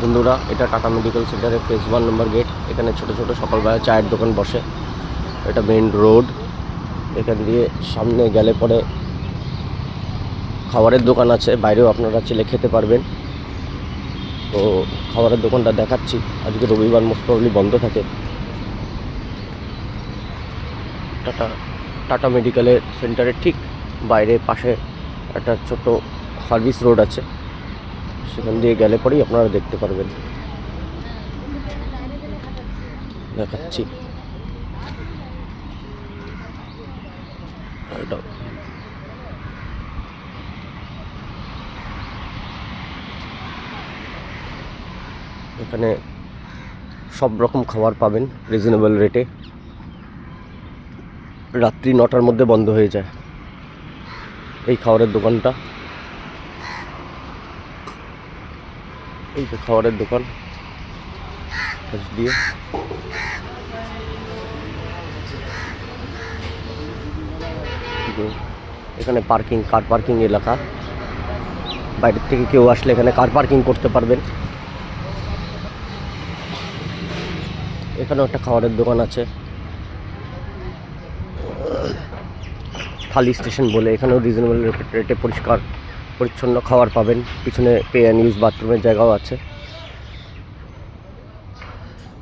বন্ধুরা, এটা tata medical সেন্টারের ফেজ 1 নম্বর গেট। এখানে ছোট ছোট সকালবেলা চায়ের দোকান বসে। এটা মেইন রোড। এখান দিয়ে সামনে গেলে পরে খাবারের দোকান আছে, বাইরেও আপনারা চেলে খেতে পারবেন। তো খাবারের দোকানটা দেখাচ্ছি। আজকে রবিবার, মোস্ট প্রবলি বন্ধ থাকে। টাটা মেডিকেলের সেন্টারের ঠিক বাইরে পাশে একটা ছোট সার্ভিস রোড আছে, সেখান দিয়ে গেলে পরেই আপনারা দেখতে পারবেন। দেখাচ্ছি। এখানে সব রকম খাবার পাবেন রিজনেবল রেটে। রাত্রি 9টার মধ্যে বন্ধ হয়ে যায় এই খাবারের দোকানটা। এই যে খাবারের দোকান দিয়ে এখানে পার্কিং, কার পার্কিং এলাকা। বাইরের থেকে কেউ আসলে এখানে কার পার্কিং করতে পারবেন। এখানেও একটা খাবারের দোকান আছে, থালি স্টেশন বলে। এখানেও রিজনেবল রেটে পরিষ্কার পরিচ্ছন্ন খাবার পাবেন। পিছনে পে অ্যান্ড ইউজ বাথরুমের জায়গাও আছে।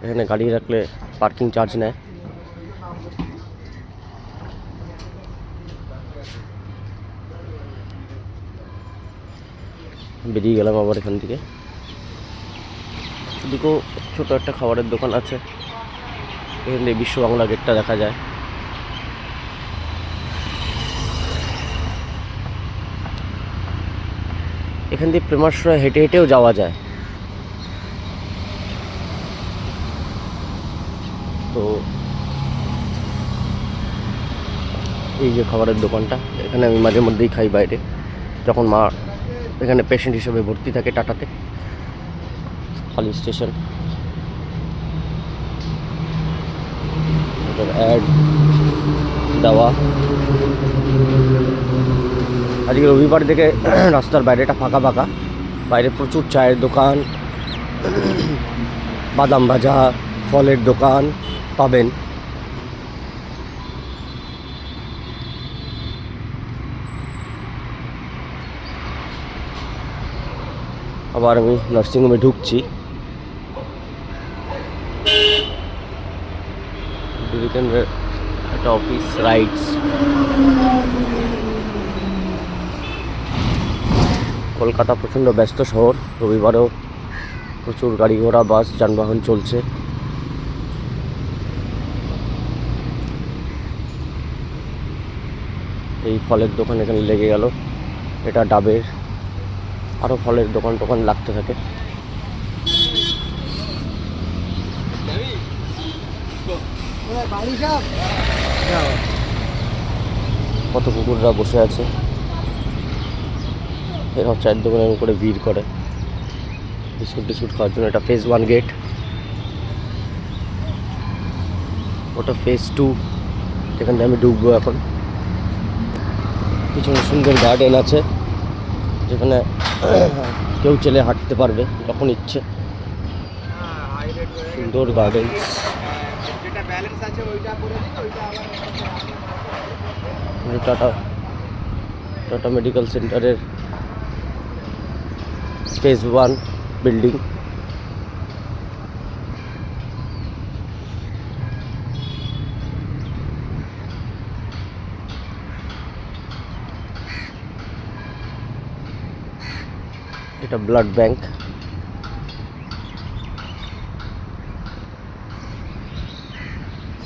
এখানে গাড়ি রাখলে পার্কিং চার্জ নেয়। বেরিয়ে গেলাম আবার এখান থেকে। এদিকেও ছোটো একটা খাবারের দোকান আছে। এখান থেকে বিশ্ব বাংলা গেটটা দেখা যায়। এখান দিয়ে প্রেমাশ্রয় হেঁটে হেঁটেও যাওয়া যায়। তো এই যে খাবারের দোকানটা, এখানে আমি মাঝে মধ্যেই খাই বাইরে, যখন মা এখানে পেশেন্ট হিসেবে ভর্তি থাকে টাটাতে। খালি স্টেশন, অ্যাড দেওয়া। আজকে রবিবার দেখে রাস্তার বাইরেটা ফাঁকা ফাঁকা। বাইরে প্রচুর চায়ের দোকান, বাদাম ভাজা, ফলের দোকান পাবেন। আবার আমি নার্সিংহোমে ঢুকছি। একটা অফিস রাইডস। কলকাতা প্রচণ্ড ব্যস্ত শহর। রবিবারেও প্রচুর গাড়ি ঘোড়া, বাস, যানবাহন চলছে। এই ফলের দোকান এখানে লেগে গেল। এটা ডাবের। আরও ফলের দোকান টোকান লাগতে থাকে। কত কুকুররা বসে আছে। এরা চায়ের দোকানের উপরে ভিড় করে বিস্কুট টিস্কুট খাওয়ার জন্য। এটা ফেজ 1 গেট, ওটা ফেজ 2, যেখানে আমি ঢুকবো এখন। পিছনে সুন্দর গার্ডেন আছে, যেখানে কেউ চেলে হাঁটতে পারবে যখন ইচ্ছে। সুন্দর গার্ডেন। টাটা মেডিকেল সেন্টারের ফেজ 1 বিল্ডিং। এটা ব্লাড ব্যাংক।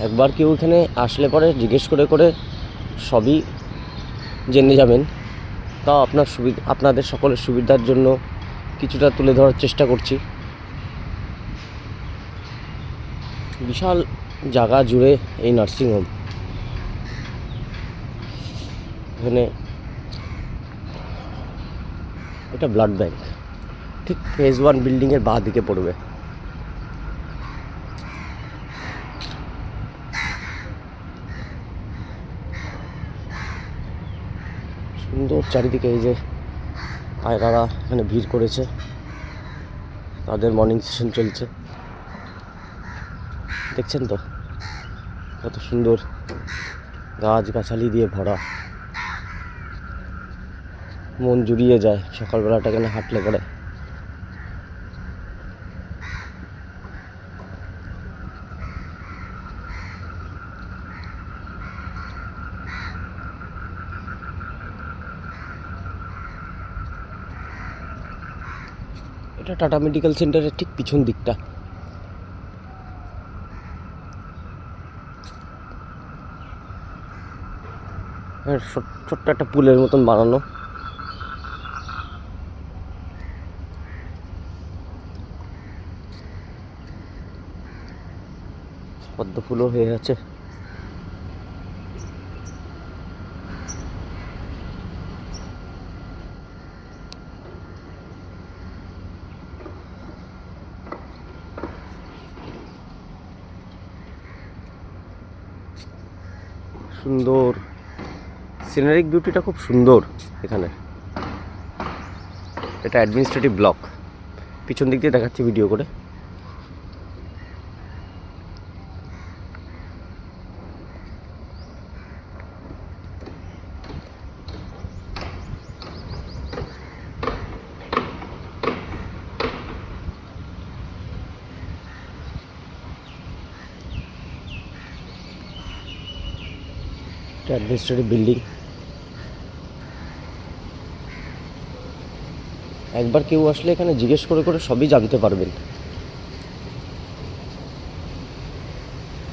একবার কেউ এখানে আসলে পরে জিজ্ঞেস করে করে সবই জেনে যাবেন। তাও আপনাদের সকলের সুবিধার জন্য কিছুটা তুলে ধরার চেষ্টা করছি। বিশাল জায়গা জুড়ে এই নার্সিংহোম। এখানে এটা ব্লাড ব্যাংক, ঠিক ফেজ 1 বিল্ডিংয়ের বাঁ দিকে পড়বে। সুন্দর চারিদিকে। এই যে পায়রারা এখানে ভিড় করেছে। তাদের মর্নিং সেশন চলছে। দেখছেন তো কত সুন্দর গাছগাছালি দিয়ে ভরা, মন জুড়িয়ে যায় সকালবেলাটা এখানে হাঁটলে পরে। এটা টাটা মেডিকেল সেন্টারের ঠিক পিছন দিকটা। ছোট্ট একটা পুলের মতন বানানো। পদ্ম ফুলও হয়ে আছে। সুন্দর সিনারিক বিউটিটা খুব সুন্দর এখানে। এটা অ্যাডমিনিস্ট্রেটিভ ব্লক, পিছন দিক দিয়ে দেখাচ্ছি ভিডিও করে। Administrative building. একবার কেউ আসলে এখানে জিজ্ঞেস করে করে সবই জানতে পারবেন।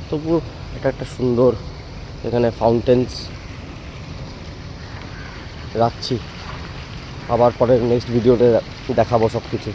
তবুও এটা একটা সুন্দর, এখানে ফাউন্টেন্স রাখছি। আবার পরে নেক্সট ভিডিওতে দেখাবো সব কিছু।